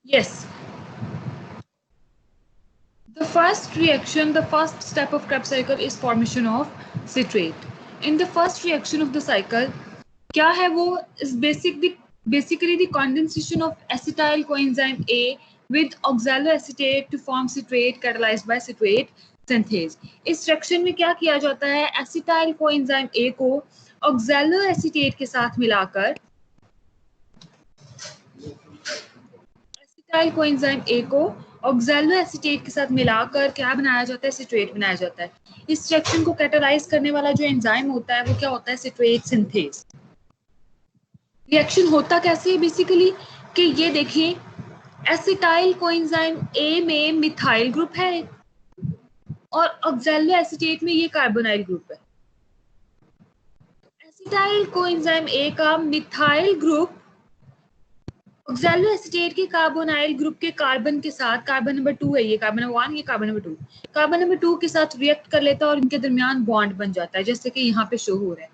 Yes. The first reaction, the first step of Krebs cycle is formation of citrate. In the first reaction of the cycle, क्या है वो is basically the condensation of acetyl coenzyme A with oxaloacetate to form citrate catalyzed by citrate synthase. इस reaction में क्या किया जाता है, acetyl coenzyme A को oxaloacetate के साथ मिलाकर एसिटाइल कोएंजाइम A को ऑक्सैलोएसीटेट के साथ मिलाकर क्या बनाया जाता है, सिट्रेट बनाया जाता है। इस रिएक्शन को कैटालाइज करने वाला जो एंजाइम होता है वो क्या होता है, सिट्रेट सिंथेज। रिएक्शन होता कैसे है बेसिकली कि ये देखें, एसिटाइल कोएंजाइम A में मिथाइल ग्रुप है और ऑक्सैलोएसीटेट में ये कार्बोनाइल ग्रुप है। एसिटाइल कोएंजाइम A का मिथाइल ग्रुप ऑक्सैलोएसीटेट के कार्बोनाइल ग्रुप के कार्बन के साथ, कार्बन नंबर 2 है ये, कार्बन नंबर 1 ये कार्बन नंबर 2, कार्बन नंबर 2 के साथ रिएक्ट कर लेता है और इनके दरमियान बॉन्ड बन जाता है, जैसे कि यहाँ पे शो हो रहा है।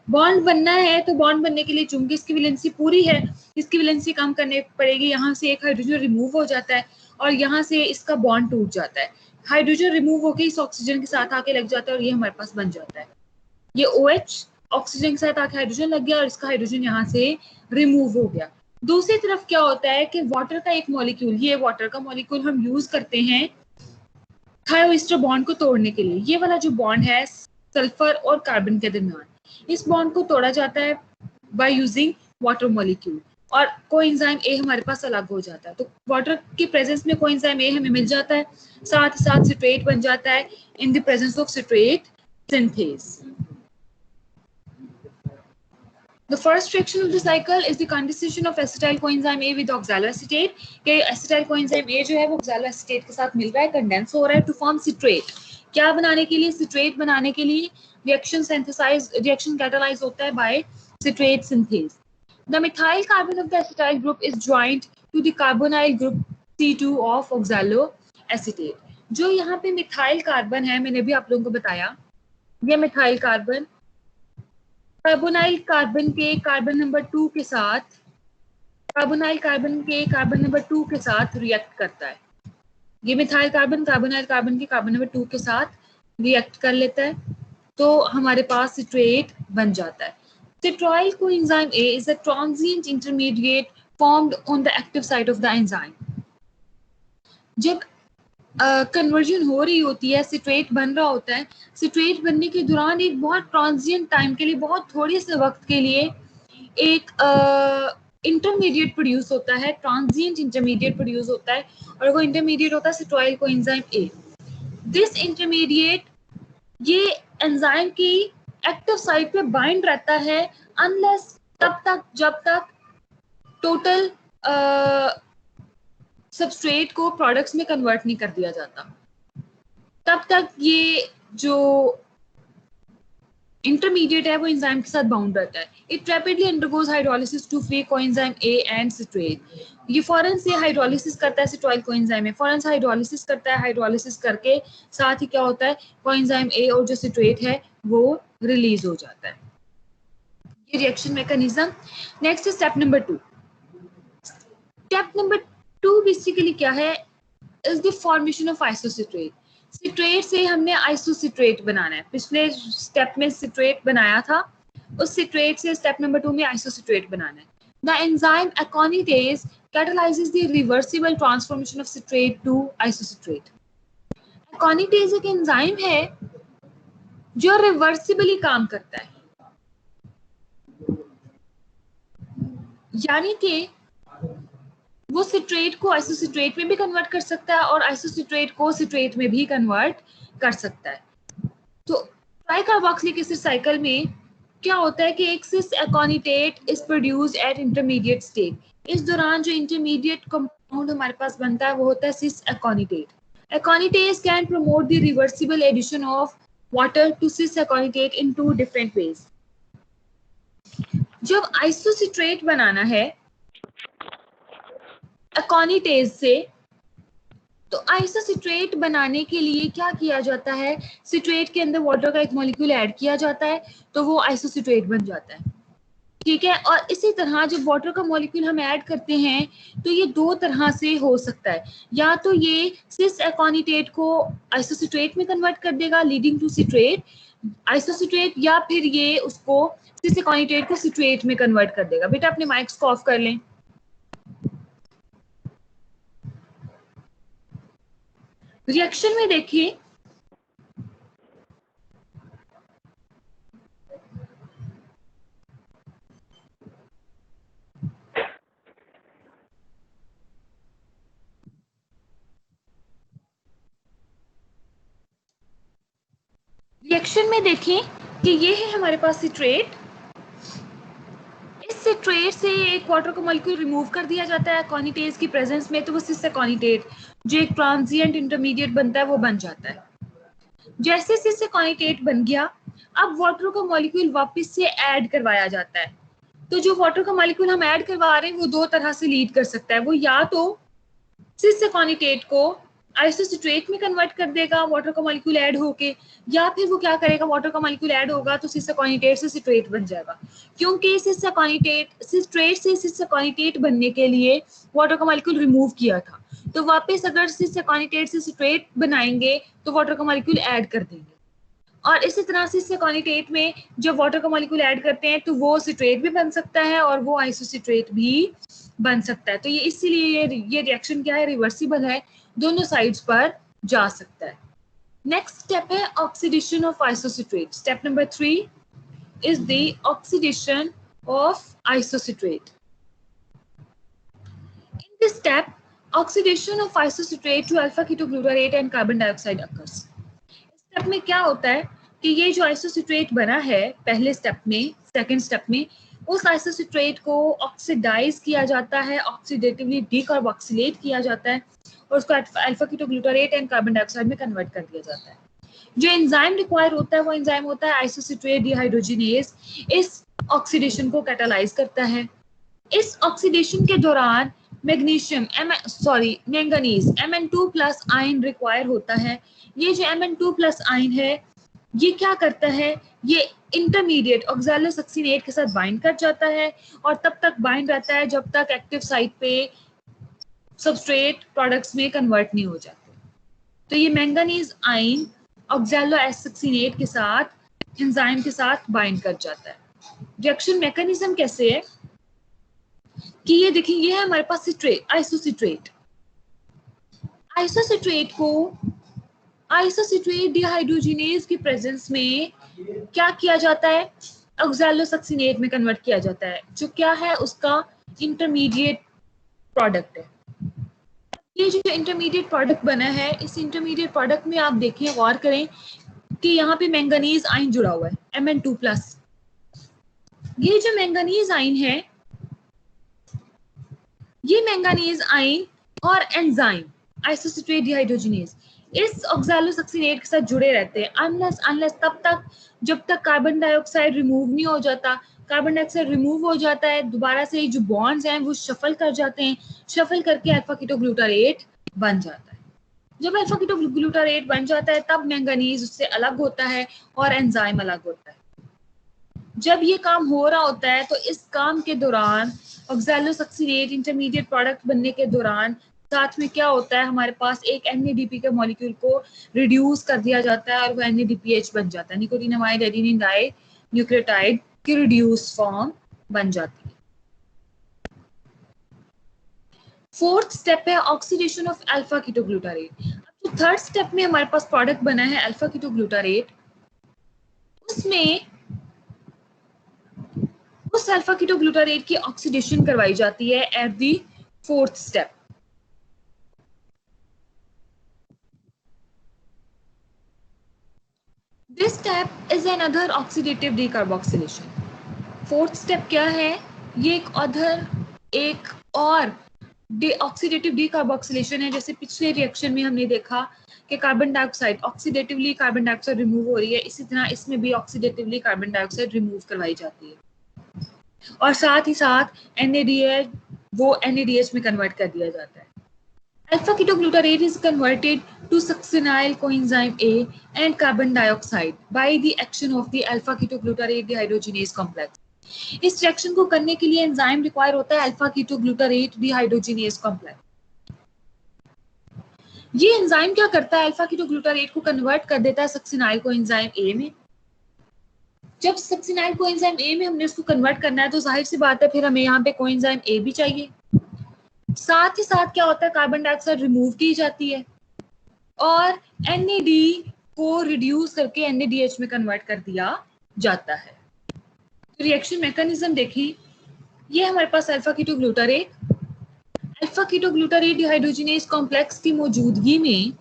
बॉन्ड बनना है तो बॉन्ड बनने के लिए चूंकि इसकी वैलेंसी पूरी है, इसकी वैलेंसी कम करने पड़ेगी। यहाँ से एक हाइड्रोजन रिमूव हो जाता है और यहाँ से इसका बॉन्ड टूट जाता है। हाइड्रोजन रिमूव होकर इस ऑक्सीजन के साथ आके लग जाता है और ये हमारे पास बन जाता है। ये OH ऑक्सीजन के साथ आके हाइड्रोजन लग गया और इसका हाइड्रोजन यहाँ से रिमूव हो गया। दूसरी तरफ क्या होता है कि वाटर का एक मॉलिक्यूल, ये वाटर का मॉलिक्यूल हम यूज करते हैं थायोएस्टर बॉन्ड को तोड़ने के लिए। ये वाला जो बॉन्ड है सल्फर और कार्बन के दरमियान, इस बॉन्ड को तोड़ा जाता है बाय यूजिंग वाटर मॉलिक्यूल और कोएंजाइम A हमारे पास अलग हो जाता है। तो वाटर की प्रेजेंस में कोएंजाइम A हमें मिल जाता है, साथ ही साथ सिट्रेट बन जाता है in the presence of citrate synthase. The first reaction of the cycle is the condensation of acetyl coenzyme A with oxaloacetate। कि acetyl coenzyme A जो है वो oxaloacetate के साथ मिल रहा है, कंडेंस हो रहा है टू फॉर्म सिट्रेट। क्या बनाने के लिए, सिट्रेट बनाने के लिए रिएक्शन कैटालाइज होता है by citrate synthase. The methyl carbon of the acetyl group is joined to the carbonyl group C2 of oxaloacetate। जो यहाँ पे मिथाइल कार्बन है, मैंने भी आप लोगों को बताया, ये मिथाइल कार्बन कार्बोनाइल कार्बन के कार्बन नंबर 2 के साथ, कार्बोनाइल कार्बन के कार्बन नंबर 2 के साथ रिएक्ट करता है। ये मिथाइल कार्बन कार्बोनाइल कार्बन के कार्बन नंबर 2 के साथ रिएक्ट कर लेता है तो हमारे पास सिट्रेट बन जाता है। Citral coenzyme A is a transient intermediate formed on the active site of the enzyme। जब कन्वर्जन हो रही होती है, सिट्रेट बन रहा होता है, सिट्रेट बनने के दौरान एक बहुत ट्रांजिएंट टाइम के लिए, बहुत थोड़े से वक्त के लिए एक इंटरमीडिएट प्रोड्यूस होता है, ट्रांजिएंट इंटरमीडिएट प्रोड्यूस होता है और वो इंटरमीडिएट होता है सिट्राइल कोएंजाइम A। दिस इंटरमीडिएट ये एंजाइम की एक्टिव साइट पे बाइंड रहता है अनलेस तब तक जब तक टोटल सबस्ट्रेट को प्रोडक्ट्स में कन्वर्ट नहीं कर दिया जाता, तब तक ये जो इंटरमीडिएट है वो एंजाइम के साथ बाउंड रहता है। It rapidly undergoes hydrolysis to free coenzyme A and citrate. ये फौरन से हाइड्रोलिसिस करता है सिट्राइल कोएंजाइम में, फौरन से हाइड्रोलिसिस करता है, हाइड्रोलिसिस करके साथ ही क्या होता है, कोएंजाइम A और जो सिट्रेट है वो रिलीज हो जाता है। ये रिएक्शन मैकेनिज्म। नेक्स्ट है step number 2। Step number 2 basically क्या है, is the formation of isocitrate. Citrate से हमने आइसोसिट्रेट बनाना है। पिछले स्टेप में सिट्रेट बनाया था, उस सिट्रेट से स्टेप नंबर 2 में आइसोसिट्रेट बनाना है। The enzyme एकोनिटेज catalyzes the reversible transformation of citrate to isocytrate। एकोनिटेज एक एंजाइम है जो रिवर्सिबली काम करता है, यानी कि वो सिट्रेट को आइसोसिट्रेट में भी कन्वर्ट कर सकता है और आइसोसिट्रेट को सिट्रेट में भी कन्वर्ट कर सकता है। तो ट्राइकार्बोक्सिलिक एसिड साइकिल में क्या होता है कि एक cis aconitate is produced at intermediate state. इस दौरान जो इंटरमीडिएट कंपाउंड हमारे पास बनता है वो होता है cis aconitate. Aconitase can promote the reversible addition of water to cis aconitate in 2 different ways. जब आइसोसिट्रेट बनाना है एकोनिटेज से, तो आइसोसिट्रेट बनाने के लिए क्या किया जाता है, सिट्रेट के अंदर वाटर का एक मॉलिक्यूल ऐड किया जाता है तो वो आइसोसिट्रेट बन जाता है। ठीक है। और इसी तरह जब वाटर का मॉलिक्यूल हम ऐड करते हैं तो ये दो तरह से हो सकता है, या तो ये सिस एकोनिटेट को आइसोसिट्रेट में कन्वर्ट कर देगा लीडिंग टू सिट्रेट आइसोसिट्रेट, या फिर ये उसको सिस एकोनिटेट को सिट्रेट में कन्वर्ट कर देगा। बेटा अपने माइक्स को ऑफ कर लें। रिएक्शन में देखिए देखें कि ये है हमारे पास सिट्रेट। इस सिट्रेट से एक वाटर का मॉलिक्यूल रिमूव कर दिया जाता है एकोनिटेज की प्रेजेंस में, तो वो सिस एकोनिटेट जो एक ट्रांजिएंट इंटरमीडिएट बनता है वो बन जाता है। जैसे सिस एकोनिटेट बन गया, अब वाटर का मॉलिक्यूल वापस से ऐड करवाया जाता है। तो जो वाटर का मॉलिक्यूल हम ऐड करवा रहे हैं वो दो तरह से लीड कर सकता है। वो या तो सिस एकोनिटेट को आइसोसिट्रेट में कन्वर्ट कर देगा वाटर का मॉलिक्यूल ऐड होके, या फिर वो क्या करेगा, वाटर का मॉलिक्यूल ऐड होगा तो सिस एकोनिटेट से सिट्रेट बन जाएगा। क्योंकि सिस एकोनिटेट सिट्रेट से सिस एकोनिटेट बनने के लिए वाटर का मॉलिक्यूल रिमूव किया था, तो वापस अगर सिस एकोनिटेट से सिट्रेट बनाएंगे तो वाटर का मॉलिक्यूल ऐड कर देंगे। और इसी तरह से सिस एकोनिटेट में जब वाटर का मॉलिक्यूल ऐड करते हैं तो वो सिट्रेट भी बन सकता है और वो आइसोसिट्रेट भी बन सकता है। तो ये इसीलिए ये रिएक्शन क्या है, रिवर्सिबल है, दोनों साइड्स पर जा सकता है। नेक्स्ट स्टेप है oxidation of isocitrate. Step number 3 is the oxidation of isocitrate. In this step, oxidation of isocitrate to alpha ketoglutarate and carbon dioxide occurs. इस स्टेप में क्या होता है कि ये जो आइसोसिट्रेट बना है पहले स्टेप में, सेकंड स्टेप में, उस आइसोसिट्रेट को ऑक्सीडाइज किया जाता है, ऑक्सीडेटिवली डीकार्बोक्सिलेट किया जाता है और उसको alpha ketoglutarate and carbon dioxide में कन्वर्ट कर दिया जाता है। जो एंजाइम रिक्वायर होता है वो एंजाइम होता है आइसोसिट्रेट डिहाइड्रोजिनेज। इस ऑक्सीडेशन को कैटालाइज करता है। इस ऑक्सीडेशन के दौरान magnesium manganese Mn2+ ion require होता है। ये जो Mn2+ आयन है ये क्या करता है, ये इंटरमीडिएट ऑक्सैलोसक्सिनेट के साथ बाइंड कर जाता है और तब तक बाइंड रहता है जब तक एक्टिव साइट पे सबस्ट्रेट प्रोडक्ट्स में कन्वर्ट नहीं हो जाते। तो ये मैंगनीज आयन ऑक्सैलोसक्सिनेट के साथ एंजाइम के साथ बाइंड कर जाता है। रिएक्शन मैकेनिज्म कैसे है कि ये देखिए, ये है हमारे पास सिट्रेट, आइसोसिट्रेट। आइसोसिट्रेट को आइसोसिट्रेट डिहाइड्रोजिनेज की प्रेजेंस में क्या किया जाता है, ऑक्सैलोसक्सिनेट में कन्वर्ट किया जाता है, जो क्या है उसका इंटरमीडिएट प्रोडक्ट है। ये जो इंटरमीडिएट प्रोडक्ट बना है, इस इंटरमीडिएट प्रोडक्ट में आप देखें, गौर करें कि यहाँ पे मैंगनीज आयन जुड़ा हुआ है Mn2+। ये जो मैंगनीज आयन है, ये मैंगनीज आयन और एंजाइम आइसोसिट्रेट डिहाइड्रोजिनेज इस ऑक्सैलोसक्सिनेट के साथ जुड़े रहते हैं अनलेस तब तक जब तक कार्बन डाइऑक्साइड रिमूव नहीं हो जाता। कार्बन डाइऑक्साइड रिमूव हो जाता है, दोबारा से जो बॉन्ड्स हैं वो शफल कर जाते हैं, शफल करके अल्फा कीटोग्लूटारेट बन जाता है। जब अल्फा कीटोग्लूटारेट बन जाता है तब मैंगनीज उससे अलग होता है और एंजाइम अलग होता है। जब ये काम हो रहा होता है तो इस काम के दौरान ऑक्सैलोसक्सिनेट इंटरमीडिएट प्रोडक्ट बनने के दौरान साथ में क्या होता है, हमारे पास एक NADP के मॉलिक्यूल को रिड्यूस कर दिया जाता है और वो NADPH बन जाता है, निकोटीनामाइड एडेनिन डाई न्यूक्लियोटाइड की रिड्यूस फॉर्म बन जाती है। फोर्थ स्टेप है ऑक्सीडेशन ऑफ अल्फा कीटोग्लूटारेट। अब जो थर्ड स्टेप में हमारे पास प्रोडक्ट बना है अल्फा कीटोग्लूटारेट, उसमें उस अल्फा कीटोग्लूटारेट की ऑक्सीडेशन करवाई जाती है at the fourth step. This step is another oxidative decarboxylation. Fourth step क्या है, ये एक और ऑक्सीडेटिव डीकार्बोक्सिलेशन है। जैसे पिछले रिएक्शन में हमने देखा कि carbon dioxide oxidatively carbon dioxide remove हो रही है, इसी तरह इसमें भी ऑक्सीडेटिवली कार्बन डाइऑक्साइड रिमूव करवाई जाती है और साथ ही साथ NADH वो NADH में कन्वर्ट कर दिया जाता है। Alpha ketoglutarate is converted to succinyl coenzyme A and carbon dioxide by the action of the alpha ketoglutarate dehydrogenase complex. इस रिएक्शन को करने के लिए एंजाइम रिक्वायर होता है अल्फा कीटोग्लूटारेट डिहाइड्रोजिनेज कॉम्प्लेक्स। ये एंजाइम क्या करता है, अल्फा कीटोग्लूटारेट को कन्वर्ट कर देता है सक्सिनाइल कोएंजाइम ए में। जब सक्सिनाइल कोएंजाइम ए में हमने इसको कन्वर्ट करना है तो जाहिर सी बात है फिर हमें यहाँ पे कोएंजाइम ए भी चाहिए। साथ ही साथ क्या होता है, कार्बन डाइऑक्साइड रिमूव की जाती है और NAD को रिड्यूस करके NADH में कन्वर्ट कर दिया जाता है। तो रिएक्शन मैकेनिज्म देखिए, ये हमारे पास अल्फा कीटोग्लूटारेट डिहाइड्रोजिनेज कॉम्प्लेक्स की मौजूदगी में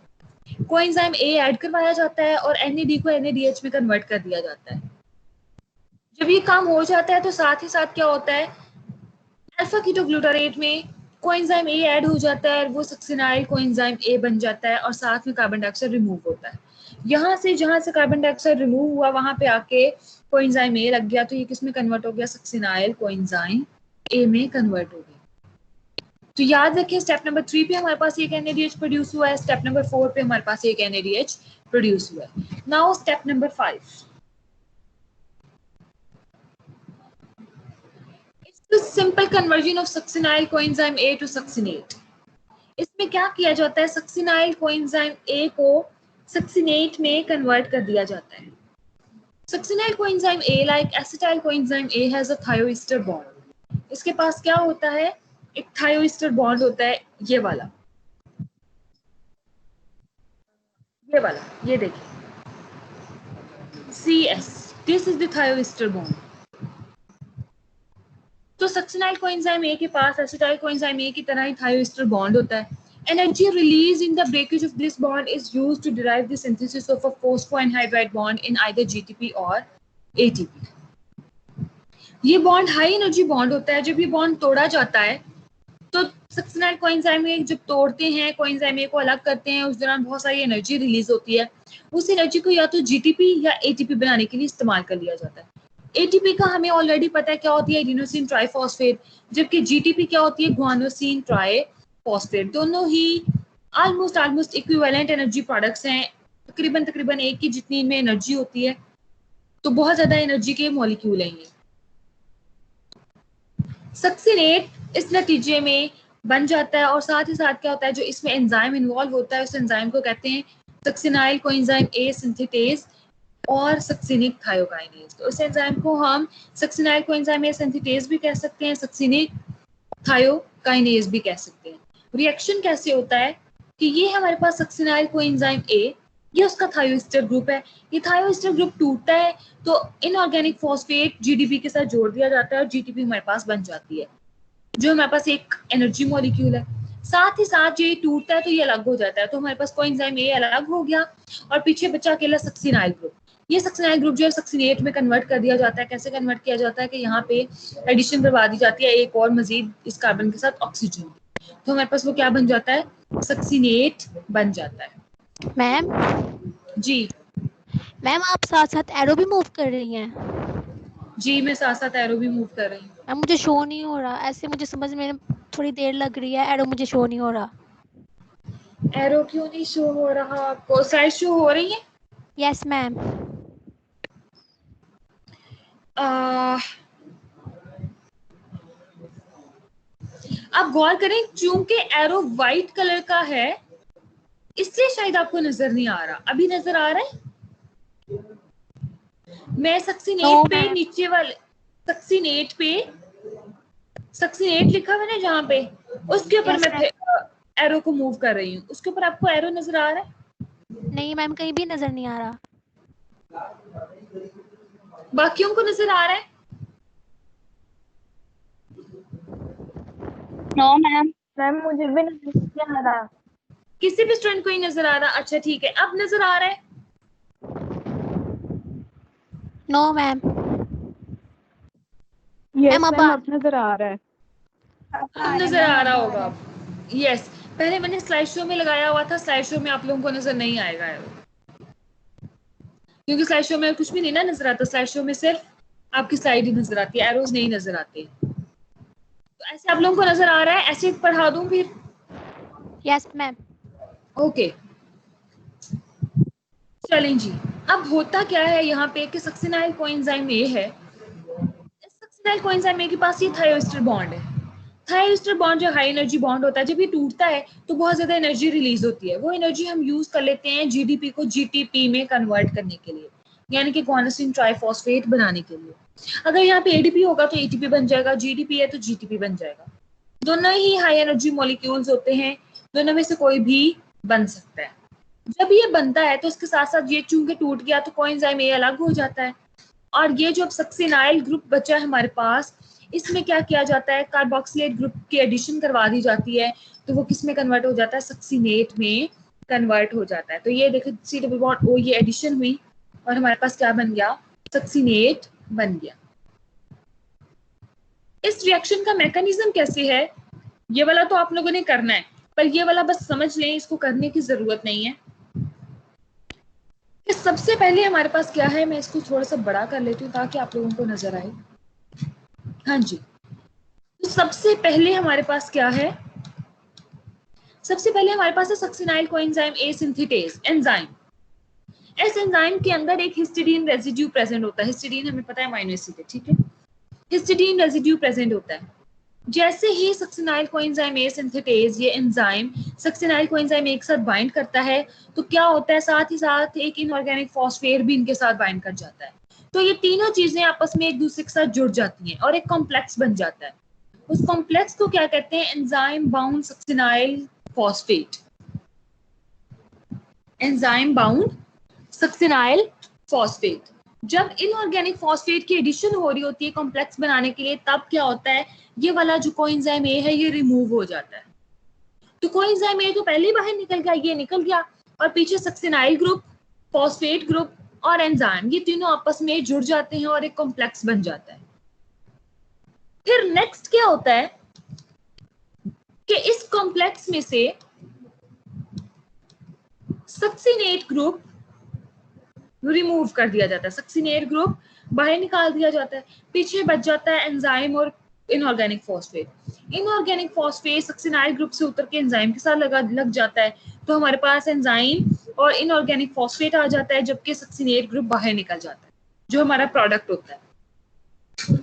कोएंजाइम ए ऐड करवाया जाता है और NAD को NADH में कन्वर्ट कर दिया जाता है। जब ये काम हो जाता है तो साथ ही साथ क्या होता है, अल्फा कीटोग्लूटारेट में कोएंजाइम ए ऐड हो जाता है, वो सक्सिनाइल कोएंजाइम ए बन जाता है और साथ में कार्बन डाइऑक्साइड रिमूव होता है। यहाँ से जहां से कार्बन डाइऑक्साइड रिमूव हुआ वहां पे आके कोएंजाइम ए लग गया तो ये किस में कन्वर्ट हो गया, सक्सिनाइल कोएंजाइम ए में कन्वर्ट हो गया। तो याद रखिए स्टेप नंबर 3 पे हमारे पास एक NADH प्रोड्यूस हुआ है, स्टेप नंबर 4 पे हमारे पास एक NADH प्रोड्यूस हुआ है। Now step number 5, the simple conversion of succinyl coenzyme A to succinate। इसमें क्या किया जाता है, सक्सिनाइल कोएंजाइम ए को सक्सिनेट में कन्वर्ट कर दिया जाता है। Succinyl coenzyme A like acetyl coenzyme A has a thioester bond. इसके पास क्या होता है, एक थायोएस्टर बॉन्ड होता है, ये वाला, ये देखिए CS, this is the thioester bond. तो सक्सिनाइल कोएंजाइम ए के पास एसिटाइल कोएंजाइम ए की तरह ही थायोएस्टर बॉन्ड होता है। Energy released in the breakage of this bond is used to derive the synthesis of a phosphoanhydride bond in either GTP or ATP। ये bond high energy bond होता है। जब ये बॉन्ड तोड़ा जाता है तो सक्सिनाइल कोएंजाइम ए जब तोड़ते हैं, कोएंजाइम ए को अलग करते हैं, उस दौरान बहुत सारी एनर्जी रिलीज होती है। उस एनर्जी को या तो GTP या ATP बनाने के लिए इस्तेमाल कर लिया जाता है। ATP का हमें ऑलरेडी पता है क्या होती है, एडिनोसिन ट्राइफॉस्फेट, जबकि GTP क्या होती है, गुआनोसिन ट्राइफॉस्फेट। दोनों ही ऑलमोस्ट इक्विवेलेंट एनर्जी प्रोडक्ट्स हैं, तकरीबन एक की जितनी इनमें एनर्जी होती है, तो बहुत ज्यादा एनर्जी के मॉलिक्यूल हैं ये। सक्सिनेट इस नतीजे में बन जाता है और साथ ही साथ क्या होता है, जो इसमें एंजाइम इन्वॉल्व होता है उस एंजाइम को कहते हैं सक्सिनाइल कोएंजाइम ए सिंथेटेज और सक्सिनिक थायोकाइनेज। तो इस एंजाइम को हम सक्सिनाइल कोएंजाइम ए सिंथेटेज भी कह सकते हैं, सक्सिनिक थायोकाइनेज भी कह सकते हैं। रिएक्शन कैसे होता है कि ये हमारे पास सक्सिनाइल कोएंजाइम ए, ये उसका थायोएस्टर ग्रुप है, ये थायोएस्टर ग्रुप टूटता है तो इनऑर्गेनिक फॉस्फेट GDP के साथ जोड़ दिया जाता है और GTP हमारे पास बन जाती है, जो हमारे पास एक एनर्जी मॉलिक्यूल है। साथ ही साथ ये टूटता है तो ये अलग हो जाता है, तो हमारे पास कोएंजाइम ए अलग हो गया और पीछे बचा अकेला सक्सिनाइल ग्रुप। ये सक्सिनाइल ग्रुप जो है सक्सिनेट में कन्वर्ट कर दिया जाता है। कैसे कन्वर्ट किया जाता है कि यहाँ पे एडिशन करवा दी जाती है एक और मजीद इस कार्बन के साथ ऑक्सीजन, तो हमारे पास वो क्या बन जाता है, सक्सिनेट बन जाता है। मैम जी मैम, आप साथ साथ एरो भी मूव कर रही हैं? जी मैं साथ साथ एरो भी मूव कर रही हूँ। मैम मुझे शो नहीं हो रहा, ऐसे मुझे समझ में थोड़ी देर लग रही है, एरो मुझे शो नहीं हो रहा। एरो क्यों नहीं शो हो रहा आपको, स्लाइड शो हो रही है? Yes ma'am. आप गौर करें, चूंकि एरो व्हाइट कलर का है इसलिए शायद आपको नजर नहीं आ रहा। अभी नजर आ रहा है? मैं सक्सिनेट पे नीचे वाले सक्सिनेट लिखा हुआ है ना जहाँ पे, उसके ऊपर मैं एरो को मूव कर रही हूँ। उसके ऊपर आपको एरो नजर आ रहा है? नहीं मैम, कहीं भी नजर नहीं आ रहा। बाकियों को नजर आ रहा है? नो मैम, मुझे भी नजर आ रहा। किसी भी स्टूडेंट को ही नजर आ रहा? अच्छा ठीक है, अब नजर आ रहा है? No ma'am. यस मैम, अब नजर आ रहा है। अब नजर आ रहा होगा। यस, पहले मैंने स्लाइड शो में लगाया हुआ था, स्लाइड शो में आप लोगों को नजर नहीं आएगा क्योंकि स्लाइड शो में कुछ भी नहीं ना नजर आता। स्लाइड शो में सिर्फ आपकी स्लाइड ही नजर आती है, एरोज नहीं नजर आते। तो ऐसे आप लोगों को नजर आ रहा है? ऐसे पढ़ा दूं फिर? Yes ma'am. ओके चलें जी। अब होता क्या है यहाँ पे कि सक्सिनाइल कोएंजाइम ए है, सक्सिनाइल कोएंजाइम ए के पास ये थायोएस्टर बॉन्ड है। थायोएस्टर बॉन्ड जो हाई एनर्जी बॉन्ड होता है, जब ये टूटता है तो बहुत ज्यादा एनर्जी रिलीज होती है। वो एनर्जी हम यूज कर लेते हैं जीडीपी को जीटीपी में कन्वर्ट करने के लिए, यानी कि गुआनोसिन ट्राइफॉस्फेट बनाने के लिए। अगर यहाँ पे एडीपी होगा तो एटीपी बन जाएगा, जीडीपी है तो जीटीपी बन जाएगा। दोनों ही हाई एनर्जी मॉलिक्यूल्स होते हैं, दोनों में से कोई भी बन सकता है। जब ये बनता है तो इसके साथ साथ ये चूंकि टूट गया तो कोएंजाइम ए अलग हो जाता है, और ये जो सक्सिनाइल ग्रुप बचा है हमारे पास, इसमें क्या किया जाता है, कार्बोक्सिलेट ग्रुप की एडिशन करवा दी जाती है, तो वो किस में कन्वर्ट हो जाता है, सक्सिनेट में कन्वर्ट हो जाता है। तो ये देखो सी डबल बॉन्ड ओ, ये एडिशन हुई और हमारे पास क्या बन गया, सक्सिनेट बन गया। इस रिएक्शन का मैकेनिज्म कैसे है, ये वाला तो आप लोगों ने करना है, पर ये वाला बस समझ लें, इसको करने की जरूरत नहीं है। सबसे पहले हमारे पास क्या है, मैं इसको थोड़ा सा बड़ा कर लेती हूँ ताकि आप लोगों को नजर आए। हाँ जी, तो सबसे पहले हमारे पास क्या है, सबसे पहले हमारे पास है सक्सिनाइल कोएंजाइम ए सिंथेटेज एंजाइम। इस एंजाइम के अंदर एक हिस्टिडीन रेजिड्यू प्रेजेंट होता है। हिस्टिडीन हमें पता है अमीनो एसिड है, ठीक है। हिस्टिडीन रेजिड्यू प्रेजेंट होता है। जैसे ही सक्सिनाइल कोएंजाइम ए सिंथेटेज, ये एंजाइम सक्सिनाइल कोएंजाइम ए के साथ बाइंड करता है तो क्या होता है, साथ ही साथ एक इनऑर्गेनिक फॉस्फेट भी इनके साथ बाइंड कर जाता है। तो ये तीनों चीजें आपस में एक दूसरे के साथ जुड़ जाती हैं और एक कॉम्प्लेक्स बन जाता है। उस कॉम्प्लेक्स को क्या कहते हैं, enzyme bound succinyl phosphate. Enzyme bound succinyl phosphate. जब इनऑर्गेनिक फॉस्फेट की एडिशन हो रही होती है कॉम्प्लेक्स बनाने के लिए, तब क्या होता है, ये वाला जो कोएंजाइम ए है ये रिमूव हो जाता है। तो कोएंजाइम ए तो पहले ही बाहर निकल गया, ये निकल गया, और पीछे सक्सिनाइल ग्रुप, फॉस्फेट ग्रुप और एंजाइम, ये तीनों आपस में जुड़ जाते हैं और एक कॉम्प्लेक्स बन जाता है। फिर नेक्स्ट क्या होता है कि इस कॉम्प्लेक्स में से सक्सिनेट ग्रुप रिमूव कर दिया जाता है, सक्सिनेट ग्रुप बाहर निकाल दिया जाता है, पीछे बच जाता है एंजाइम और inorganic phosphate. Inorganic phosphate succinyl group से उतर के एंजाइम के साथ लग जाता है, तो हमारे पास एंजाइम और इनऑर्गेनिक फॉस्फेट आ जाता है, जबकि सक्सिनेट ग्रुप बाहर निकल जाता है, जो हमारा प्रोडक्ट होता है।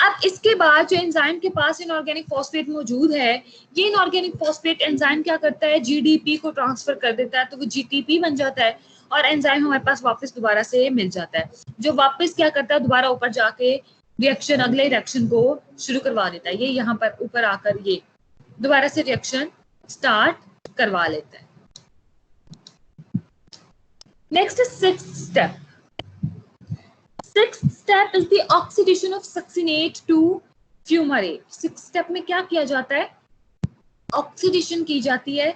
अब इसके बाद जो एंजाइम के पास इनऑर्गेनिक फॉस्फेट मौजूद है, ये इनऑर्गेनिक फॉस्फेट एंजाइम क्या करता है, जीडीपी को ट्रांसफर कर देता है, तो वो जीटीपी बन जाता है और एंजाइम हमारे पास वापस दोबारा से मिल जाता है, जो वापस क्या करता है, दोबारा ऊपर जाके रिएक्शन, अगले रिएक्शन को शुरू करवा देता है। ये यहाँ पर ऊपर आकर ये दोबारा से रिएक्शन स्टार्ट करवा लेता है। Next is sixth step. Sixth step is the oxidation of succinate to fumarate. Sixth step में क्या किया जाता है, ऑक्सीडेशन की जाती है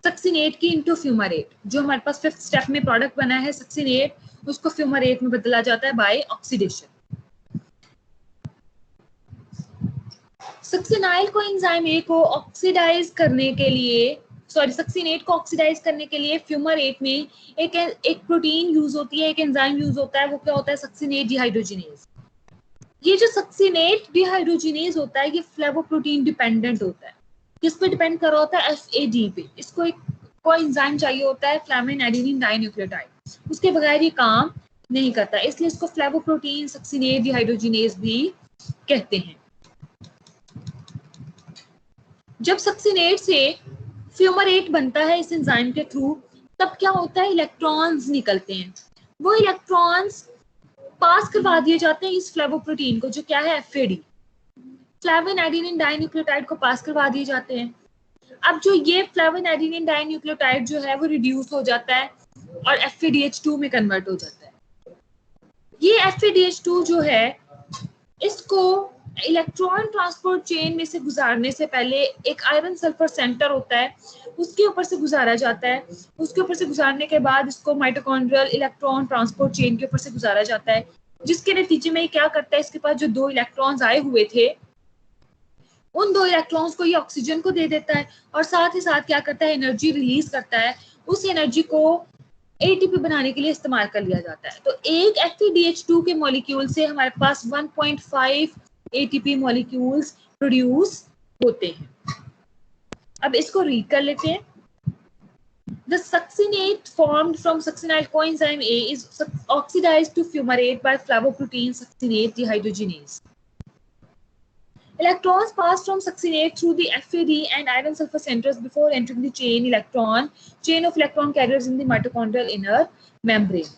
सक्सिनेट की इनटू फ्यूमरेट। जो हमारे पास फिफ्थ स्टेप में प्रोडक्ट बना है सक्सिनेट, उसको फ्यूमरेट में बदला जाता है बाय ऑक्सीडेशन। सक्सिनाइल को एंजाइम ए को ऑक्सीडाइज करने के लिए, सक्सिनेट को ऑक्सीडाइज करने के लिए फ्यूमरेट में एक प्रोटीन यूज होती है, एक एंजाइम यूज होता है, वो क्या होता है, सक्सिनेट डिहाइड्रोजिनेज। ये जो सक्सिनेट डिहाइड्रोजिनेज होता है ये फ्लेवोप्रोटीन डिपेंडेंट होता है। किस पे डिपेंड कर रहा होता है, FAD पे। इसको एक कोई एंजाइम चाहिए होता है, फ्लेविन एडेनिन डाइन्यूक्लियोटाइड, उसके बगैर ये काम नहीं करता, इसलिए इसको फ्लेवोप्रोटीन सक्सिनेट डिहाइड्रोजिनेज भी कहते हैं। जब सक्सिनेट से फ्यूमरेट बनता है इस एंजाइम के थ्रू, तब क्या होता है, इलेक्ट्रॉन्स निकलते हैं। वो इलेक्ट्रॉन्स पास करवा दिए जाते हैं इस फ्लेवोप्रोटीन को, जो क्या है, FAD, फ्लेविन एडेनिन डाइन्यूक्लियोटाइड को पास करवा दिए जाते हैं। अब जो ये फ्लेविन एडेनिन डाइन्यूक्लियोटाइड जो है वो रिड्यूस हो जाता है और FADH2 में कन्वर्ट हो जाता है। ये FADH2 जो है, इसको इलेक्ट्रॉन ट्रांसपोर्ट चेन में से गुजारने से पहले एक आयरन सल्फर सेंटर होता है, उसके ऊपर से गुजारा जाता है। उसके ऊपर से गुजारने के बाद इसको माइटोकॉन्ड्रियल इलेक्ट्रॉन ट्रांसपोर्ट चेन के ऊपर से गुजारा जाता है, जिसके नतीजे में क्या करता है, इसके पास जो 2 इलेक्ट्रॉन्स आए हुए थे, उन 2 इलेक्ट्रॉन्स को ये ऑक्सीजन को दे देता है और साथ ही साथ क्या करता है, एनर्जी रिलीज करता है। उस एनर्जी को ATP बनाने के लिए इस्तेमाल कर लिया जाता है। तो एक FADH2 के मॉलिक्यूल से हमारे पास 1.5 ATP मॉलिक्यूल्स प्रोड्यूस होते हैं। अब इसको रीड कर लेते हैं। The succinate formed from succinyl coenzyme A is oxidized to fumarate by flavoprotein succinate dehydrogenase. Electrons pass from succinate through the FAD and iron sulfur centers before entering the chain of electron carriers in the mitochondrial inner membrane.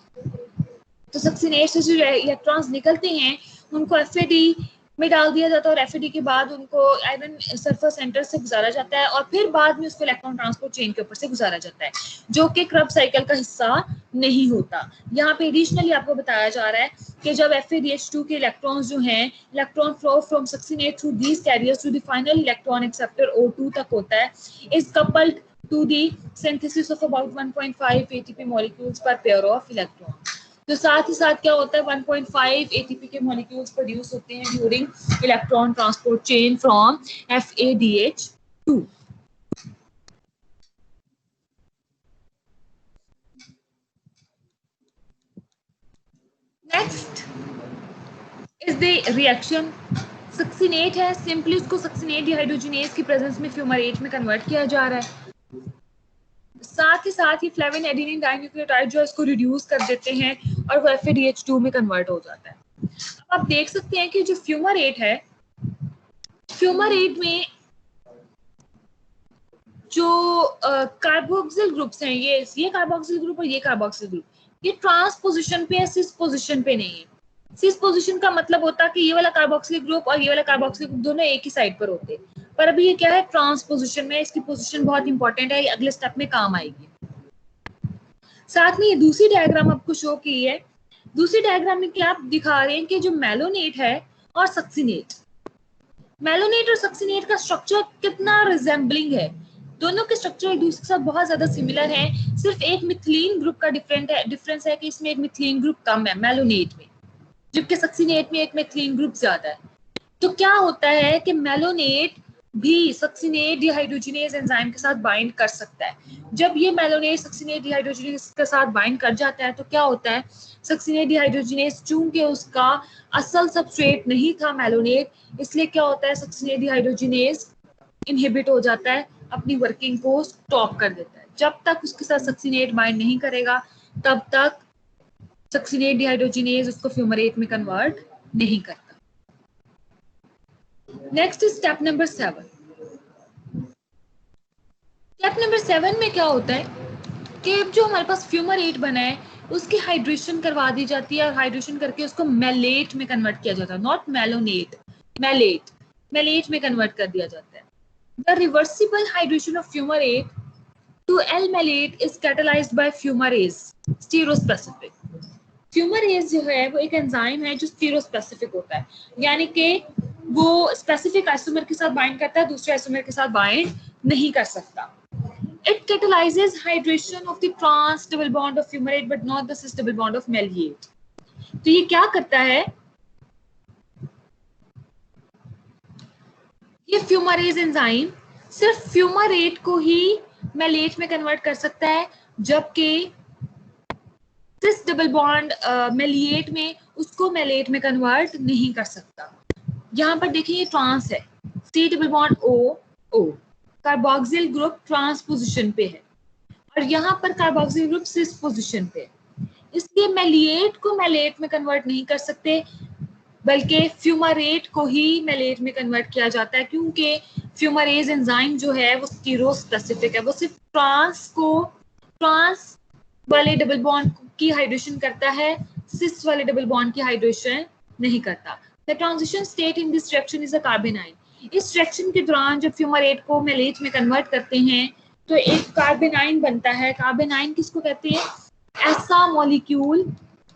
तो succinate से जो electrons निकलते हैं उनको FAD में डाल दिया जाता है और एफएडी के बाद उनको आयरन सल्फर सेंटर से गुजारा जाता है और फिर बाद में उसको इलेक्ट्रॉन ट्रांसपोर्ट चेन के ऊपर से गुजारा जाता है, जो कि क्रब साइकिल का हिस्सा नहीं होता। यहाँ पे एडिशनली आपको बताया जा रहा है कि जब FADH2 के इलेक्ट्रॉन्स जो हैं, electron flow from succinate through these carriers to the final electron acceptor O2 तक होता है, is coupled to the synthesis of about 1.5 ATP molecules per pair of electrons। तो साथ ही साथ क्या होता है 1.5 ATP के मॉलिक्यूल्स प्रोड्यूस होते हैं during electron transport chain from FADH2। Next is the reaction. Succinate है, सिंपली उसको सक्सिनेट डिहाइड्रोजिनेज की प्रेजेंस में फ्यूमरेट में कन्वर्ट किया जा रहा है। साथ ही फ्लेविन एडेनिन डाइन्यूक्लियोटाइड जो इसको रिड्यूस कर देते हैं और वो FADH2 में कन्वर्ट हो जाता है। अब आप देख सकते हैं कि जो फ्यूमरेट है, फ्यूमरेट में जो कार्बोक्सिल ग्रुप्स हैं, ये कार्बोक्सिल ग्रुप और ये कार्बोक्सिल ग्रुप, ये ट्रांस पोजिशन पे है, सिस पोजिशन पे नहीं है। सिस पोजिशन का मतलब होता है कि ये वाला कार्बोक्सिलिक ग्रुप और ये वाला कार्बोक्सिलिक ग्रुप दोनों एक ही साइड पर होते हैं, पर अभी ये क्या है ट्रांस पोजिशन में। इसकी पोजिशन बहुत इंपॉर्टेंट है, ये अगले स्टेप में काम आएगी। साथ में ये दूसरी डायग्राम आपको शो की है। दूसरी डायग्राम में क्या आप दिखा रहे हैं कि जो मेलोनेट है और सक्सिनेट, मेलोनेट और सक्सिनेट का स्ट्रक्चर कितना रिजेंबलिंग है, दोनों के स्ट्रक्चर एक दूसरे के साथ बहुत ज्यादा सिमिलर हैं। सिर्फ एक मिथिलीन ग्रुप का डिफरेंस है कि इसमें एक मिथिलीन ग्रुप कम है मेलोनेट में, जबकि सक्सिनेट में एक मिथिलीन ग्रुप ज्यादा है। तो क्या होता है कि मेलोनेट भी सक्सिनेट डिहाइड्रोजिनेज एंजाइम के साथ बाइंड कर सकता है। जब ये मेलोनेट सक्सिनेट डिहाइड्रोजिनेज के साथ बाइंड कर जाता है तो क्या होता है, सक्सिनेट डिहाइड्रोजिनेज चूंकि उसका असल सबस्ट्रेट नहीं था मेलोनेट, इसलिए क्या होता है सक्सिनेट डिहाइड्रोजिनेज इनहिबिट हो जाता है, अपनी वर्किंग को स्टॉप कर देता है। जब तक उसके साथ सक्सिनेट बाइंड नहीं करेगा तब तक सक्सिनेट डिहाइड्रोजिनेज उसको फ्यूमरेट में कन्वर्ट नहीं करता। Next is step number 7। Step number 7 में क्या होता है कि जो हमारे पास फ्यूमरेट बना है उसकी हाइड्रेशन करवा दी जाती है और हाइड्रेशन करके उसको मेलेट में कन्वर्ट किया जाता है, नॉट मेलोनेट, मेलेट में कन्वर्ट कर दिया जाता है। The reversible hydration of fumarate to L-malate is catalyzed by fumarase, stereospecific. Fumarase जो है वो एक एंजाइम है जो स्टीरोस्पेसिफिक होता है, यानी कि वो स्पेसिफिक आइसोमर के साथ बाइंड करता है, दूसरे आइसोमर के साथ बाइंड नहीं कर सकता। It catalyzes hydration of the trans double bond of fumarate but not the cis double bond of maleate। तो ये क्या करता है, ये फ्यूमरेज एंजाइम सिर्फ फ्यूमरेट को ही मेलेट में कन्वर्ट कर सकता है, जबकि सिस डबल बॉन्ड मेलिएट में उसको मेलेट में कन्वर्ट नहीं कर सकता। यहाँ पर देखिए ये ट्रांस है, C double bond O carboxyl group trans position पे है और यहाँ पर कार्बोक्सिल ग्रुप सिस पोजीशन पे है, इसलिए मेलिएट को मेलेट में कन्वर्ट नहीं कर सकते बल्कि फ्यूमरेट को ही मेलेट में कन्वर्ट किया जाता है, क्योंकि फ्यूमरेज एंजाइम जो है वो स्टीरोस्पेसिफिक है, वो सिर्फ ट्रांस वाले डबल बॉन्ड की हाइड्रेशन करता है, सिस वाले डबल बॉन्ड की हाइड्रेशन नहीं करता। The transition state in this reaction is a कार्बेनाइन। इस रिएक्शन के दौरान जब फ्यूमरेट को मेलेट में कन्वर्ट करते हैं तो एक कार्बेनाइन बनता है। कार्बेनाइन किसको कहते हैं, ऐसा मॉलिक्यूल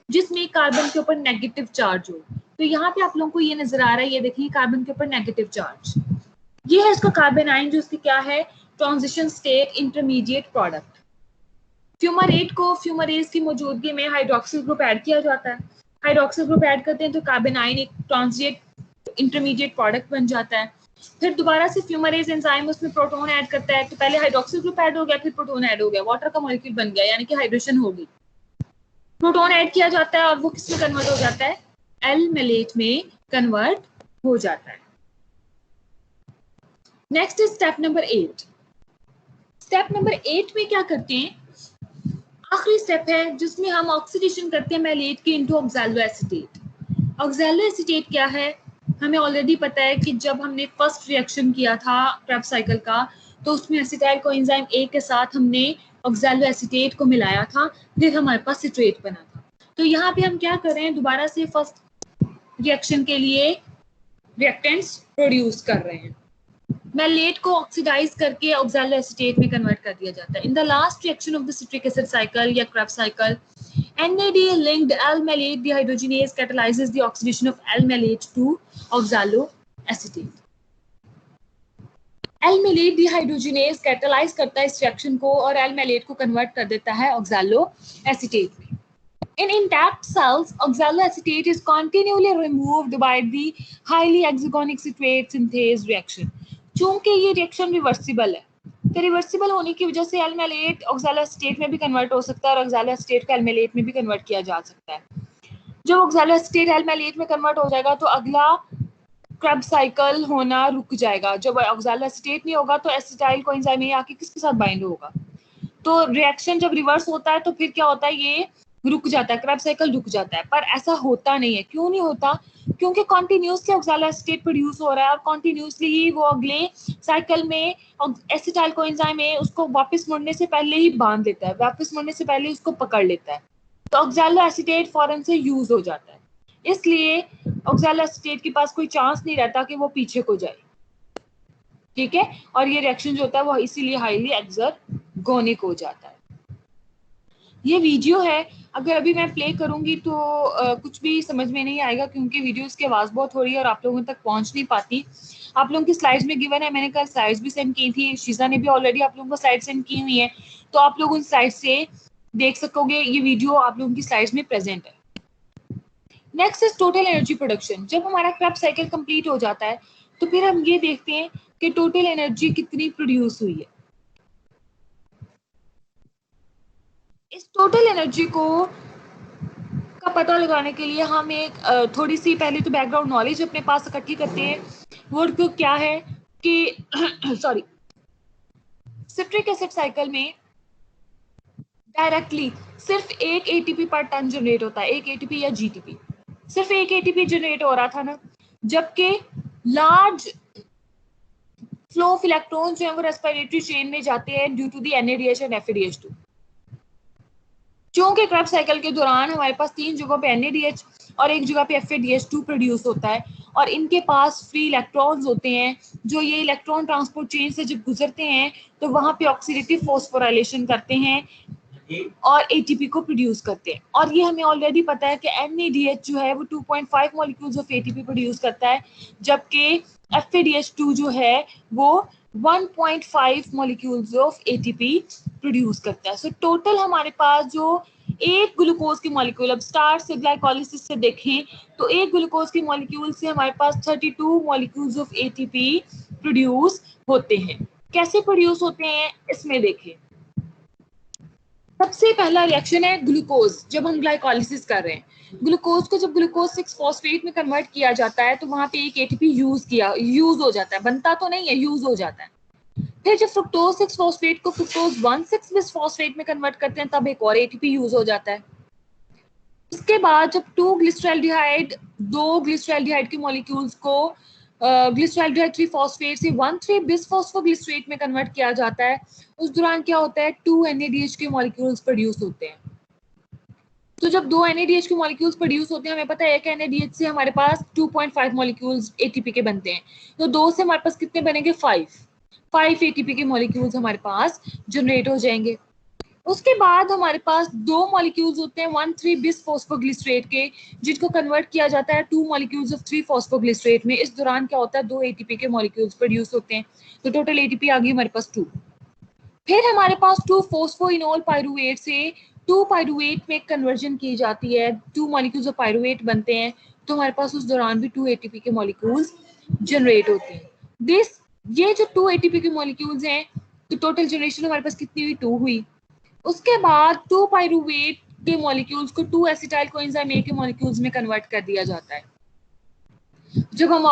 जिसमें कार्बन के ऊपर नेगेटिव चार्ज हो। तो यहाँ पे आप लोगों को ये नजर आ रहा है, ये देखिए कार्बन के ऊपर नेगेटिव चार्ज, ये है इसका कार्बेनाइन, जो इसकी क्या है transition state intermediate product. Fumarate को फ्यूमरेज की मौजूदगी में हाइड्रोक्सिल ग्रुप ऐड किया जाता है, हाइड्रोक्सिल ग्रुप ऐड करते हैं तो कार्बेनाइन एक ट्रांजिएट इंटरमीडिएट प्रोडक्ट बन जाता है। फिर दोबारा से फ्यूमरेज एंजाइम उसमें प्रोटॉन ऐड करता है, तो पहले हाइड्रोक्सिल ग्रुप ऐड हो गया, फिर प्रोटॉन ऐड हो गया, वाटर का मॉलिक्यूल बन गया, यानी कि हाइड्रेशन होगी। प्रोटॉन ऐड किया जाता है और वो किसमें कन्वर्ट हो जाता है, L-malate में कन्वर्ट हो जाता है। Next is step number 8। Step number 8 में क्या करते हैं, आखिरी स्टेप है जिसमें हम ऑक्सीडेशन करते हैं मेलेट के into oxalo acetate. Oxalo acetate क्या है, हमें ऑलरेडी पता है कि जब हमने फर्स्ट रिएक्शन किया था क्रेब्स साइकिल का, तो उसमें एसिटाइल कोएंजाइम ए के साथ हमने ऑक्सैलो एसीटेट को मिलाया था, फिर हमारे पास सिट्रेट बना था। तो यहाँ पे हम क्या कर रहे हैं, दोबारा से फर्स्ट रिएक्शन के लिए रिएक्टेंट्स प्रोड्यूस कर रहे हैं। मैलेट को ऑक्सीडाइज करके ऑक्सैलो एसीटेट में कन्वर्ट कर दिया जाता है। In the last reaction of the citric acid cycle या Krebs cycle, NAD linked L-malate dehydrogenase catalyzes the oxidation of L-malate to oxaloacetate. L-malate dehydrogenase catalyze करता है इस रिएक्शन को और L-malate को कन्वर्ट कर देता है oxaloacetate में. In intact cells, oxaloacetate is continually removed by the highly exogonic citrate synthase reaction. चूंकि ये रिएक्शन रिवर्सिबल है, तो रिवर्सिबल होने की वजह से एल्मेलेट ऑक्सैलोएसीटेट में भी कन्वर्ट हो सकता है और ऑक्सैलोएसीटेट को एल्मेलेट में भी कन्वर्ट किया जा सकता है। जब ऑक्सैलोएसीटेट एल्मेलेट में कन्वर्ट हो जाएगा तो अगला क्रेब्स साइकिल होना रुक जाएगा। जब ऑक्सैलोएसीटेट नहीं होगा तो एसिटाइल कोएंजाइम ए आके किसके साथ बाइंड होगा, तो रिएक्शन जब रिवर्स होता है तो फिर क्या होता है, ये रुक जाता है, क्रेब्स साइकिल रुक जाता है। पर ऐसा होता नहीं है। क्यों नहीं होता? क्योंकि कॉन्टिन्यूसली ऑक्सैलोएसीटेट प्रोड्यूस हो रहा है और कॉन्टिन्यूसली ही वो अगले साइकिल में एसिटाइल कोएंजाइम है उसको वापस मुड़ने से पहले ही बांध देता है, वापस मुड़ने से पहले उसको पकड़ लेता है, तो ऑक्सैलोएसीटेट फौरन से यूज हो जाता है। इसलिए ऑक्सैलोएसीटेट के पास कोई चांस नहीं रहता कि वो पीछे को जाए, ठीक है। और ये रिएक्शन जो होता है वो इसीलिए हाईली एक्सर्गोनिक हो जाता है। ये वीडियो है, अगर अभी मैं प्ले करूंगी तो कुछ भी समझ में नहीं आएगा क्योंकि वीडियोस की आवाज़ बहुत हो रही है और आप लोगों तक पहुंच नहीं पाती। आप लोगों की स्लाइड्स में गिवन है, मैंने कल स्लाइड्स भी सेंड की थी, शीजा ने भी ऑलरेडी आप लोगों को स्लाइड सेंड की हुई है, तो आप लोग उन स्लाइड से देख सकोगे। ये वीडियो आप लोगों की स्लाइड्स में प्रेजेंट है। Next is total energy production. जब हमारा क्रेब्स साइकिल कंप्लीट हो जाता है तो फिर हम ये देखते हैं कि टोटल एनर्जी कितनी प्रोड्यूस हुई है। इस टोटल एनर्जी को का पता लगाने के लिए हम एक थोड़ी सी पहले तो बैकग्राउंड नॉलेज अपने पास इकट्ठी करते हैं। वर्ड को क्या है कि सॉरी, सिट्रिक एसिड साइकिल में डायरेक्टली सिर्फ एक एटीपी पर टन जनरेट होता है, एक एटीपी या जीटीपी, सिर्फ एक एटीपी जनरेट हो रहा था ना, जबकि लार्ज फ्लो ऑफ इलेक्ट्रॉन्स जो है वो रेस्पिरेटरी चेन में जाते हैं due to the NADH and FADH2। क्योंकि क्रेब्स साइकिल के दौरान हमारे पास 3 जगहों पे NADH और एक जगह पे FADH2 प्रोड्यूस होता है और इनके पास फ्री इलेक्ट्रॉन्स होते हैं जो ये इलेक्ट्रॉन ट्रांसपोर्ट चेन से जब गुजरते हैं तो वहां पे ऑक्सीडेटिव फॉस्फोराइलेशन करते हैं और ATP को प्रोड्यूस करते हैं। और ये हमें ऑलरेडी पता है कि NADH जो है वो 2.5 मॉलिक्यूल्स ऑफ ATP प्रोड्यूस करता है, जबकि FADH2 जो है वो 1.5 मॉलिक्यूल्स ऑफ ATP प्रोड्यूस करता है। सो टोटल हमारे पास जो एक ग्लूकोज की मॉलिक्यूल, अब स्टार्ट से ग्लाइकोलिसिस से देखें तो एक ग्लूकोज की मॉलिक्यूल से हमारे पास 32 मॉलिक्यूल्स ऑफ ATP प्रोड्यूस होते हैं। कैसे प्रोड्यूस होते हैं इसमें देखें। सबसे पहला रिएक्शन है ग्लूकोज। जब हम ग्लाइकोलिसिस कर रहे हैं, ग्लूकोज को जब ग्लूकोज 6 फॉस्फेट में कन्वर्ट किया जाता है तो वहां पे एक ATP यूज हो जाता है, बनता तो नहीं है, यूज हो जाता है। फिर जब फ्रुक्टोज 6 फॉस्फेट को फ्रुक्टोज 1,6 बिस फॉस्फेट में कन्वर्ट करते हैं तब एक और ATP यूज हो जाता है। इसके बाद जब 2 ग्लिसरॉल्डिहाइड के मॉलिक्यूल्स को ग्लिसरॉल्डिहाइड 3 फॉस्फेट से 1,3 बिस फॉस्फोग्लिसरेट में कन्वर्ट किया जाता है, उस दौरान क्या होता है 2 NADH के मॉलिक्यूल्स प्रोड्यूस होते हैं। तो जब 2 NADH के मॉलिक्यूल्स प्रोड्यूस होते हैं, हमें पता है एक NADH से हमारे पास 2.5 मॉलिक्यूल्स ATP के बनते हैं, तो 2 से हमारे पास कितने बनेंगे 5 ATP के मॉलिक्यूल्स हमारे पास जनरेट हो जाएंगे। उसके बाद हमारे पास 2 मॉलिक्यूल्स होते हैं 1,3 बिस फॉस्फोग्लिसरेट के, जिनको कन्वर्ट किया जाता है 2 मॉलिक्यूल्स ऑफ 3 फॉस्फोग्लिसरेट में। इस दौरान क्या होता है 2 ATP के मॉलिक्यूल्स प्रोड्यूस होते हैं, तो टोटल ATP आ गई हमारे पास 2। फिर हमारे पास 2 फोस्फोइनोल पायरुवेट से 2 पायरुवेट में कन्वर्जन की जाती है, 2 मॉलिक्यूल्स ऑफ पायरुवेट बनते हैं, तो हमारे पास उस दौरान भी 2 ATP के मॉलिक्यूल्स जनरेट होते हैं। ये जो 2 ATP के मॉलिक्यूल्स हैं, तो टोटल जनरेशन हमारे पास कितनी हुई 2 हुई। उसके बाद 2 पायरुवेट के मॉलिक्यूल्स को 2 एसिटाइल कोएंजाइम ए के मॉलिक्यूल्स में कन्वर्ट कर दिया जाता है। जब हम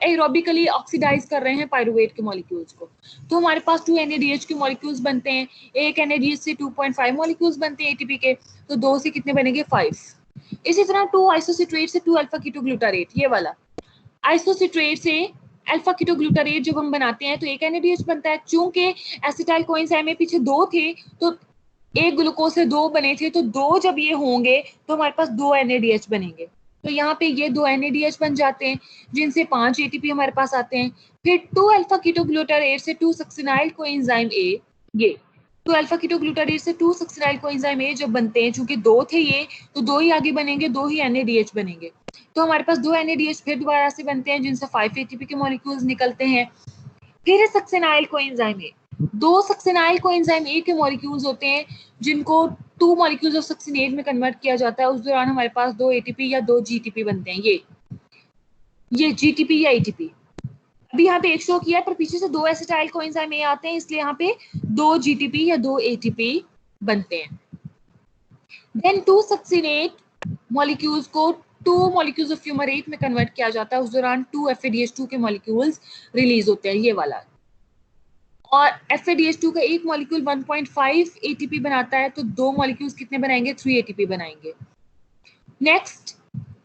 एरोबिकली ऑक्सीडाइज कर रहे हैं पायरुवेट के मॉलिक्यूल्स को, तो हमारे पास 2 NADH के मॉलिक्यूल्स बनते हैं। एक NADH से 2.5 मॉलिक्यूल्स बनते हैं ATP के, तो 2 से कितने बनेंगे 5। इसी तरह 2 आइसोसिट्रेट से 2 अल्फा कीटोग्लूटारेट, ये वाला आइसोसिट्रेट से अल्फा कीटोग्लूटारेट जब हम बनाते हैं तो एक NADH बनता है। चूंकि एसिटाइल कोएंजाइम में पीछे 2 थे तो एक ग्लूकोज से 2 बने थे, तो 2 जब ये होंगे तो हमारे पास 2 NADH बनेंगे। तो यहाँ पे ये 2 NADH बन जाते हैं जिनसे 5 ATP हमारे पास आते हैं। फिर 2 अल्फा कीटोग्लूटारेट से 2 सक्सिनाइल कोएंजाइम ए, ये 2 अल्फा कीटोग्लूटारेट से 2 सक्सिनाइल कोएंजाइम ए जब बनते हैं, चूंकि 2 थे ये तो 2 ही आगे बनेंगे, 2 ही NADH बनेंगे। तो हमारे पास 2 NADH फिर दोबारा से बनते हैं जिनसे 5 ATP के मॉलिक्यूल्स निकलते हैं। फिर है succinyl coenzyme A, 2 succinyl coenzyme A के मॉलिक्यूल्स होते हैं जिनको 2 मॉलिक्यूल्स ऑफ सक्सिनेट में कन्वर्ट किया जाता है। उस दौरान हमारे पास 2 ATP या 2 GTP बनते हैं। ये GTP या ATP अभी यहाँ पे एक शो किया है, पर पीछे से 2 एसिटाइल कोएंजाइम ए आते हैं, इसलिए यहाँ पे 2 GTP या 2 ATP बनते हैं। देन 2 सक्सिनेट मॉलिक्यूल्स को 2 मॉलिक्यूल्स ऑफ फ्यूमरेट में कन्वर्ट किया जाता है। उस दौरान 2 FADH2 के मॉलिक्यूल्स रिलीज होते हैं, ये वाला। और FADH2 का एक मॉलिक्यूल 1.5 ATP बनाता है, तो 2 मॉलिक्यूल्स कितने बनाएंगे? 3 ATP बनाएंगे। नेक्स्ट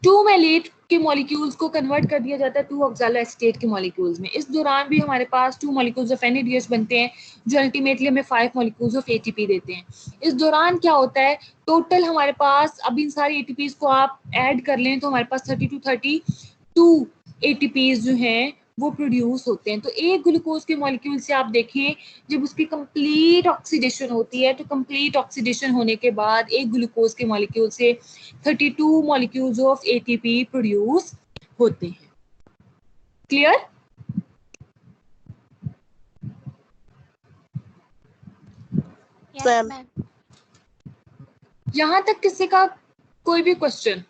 2 मैलेट के मॉलिक्यूल्स को कन्वर्ट कर दिया जाता है 2 ऑक्सैलोएसीटेट के मॉलिक्यूल्स में। इस दौरान भी हमारे पास 2 मॉलिक्यूल्स ऑफ NADH बनते हैं जो अल्टीमेटली हमें 5 मॉलिक्यूल्स ऑफ ATP देते हैं। इस दौरान क्या होता है, टोटल हमारे पास, अब इन सारी ATPs को आप ऐड कर लें तो हमारे पास 32 ATPs जो हैं वो प्रोड्यूस होते हैं। तो एक ग्लूकोज के मॉलिक्यूल से आप देखें, जब उसकी कंप्लीट ऑक्सीडेशन होती है तो कंप्लीट ऑक्सीडेशन होने के बाद एक ग्लूकोज के मॉलिक्यूल से 32 मॉलिक्यूल्स ऑफ ATP प्रोड्यूस होते हैं। क्लियर? yes, यहां तक किसी का कोई भी क्वेश्चन?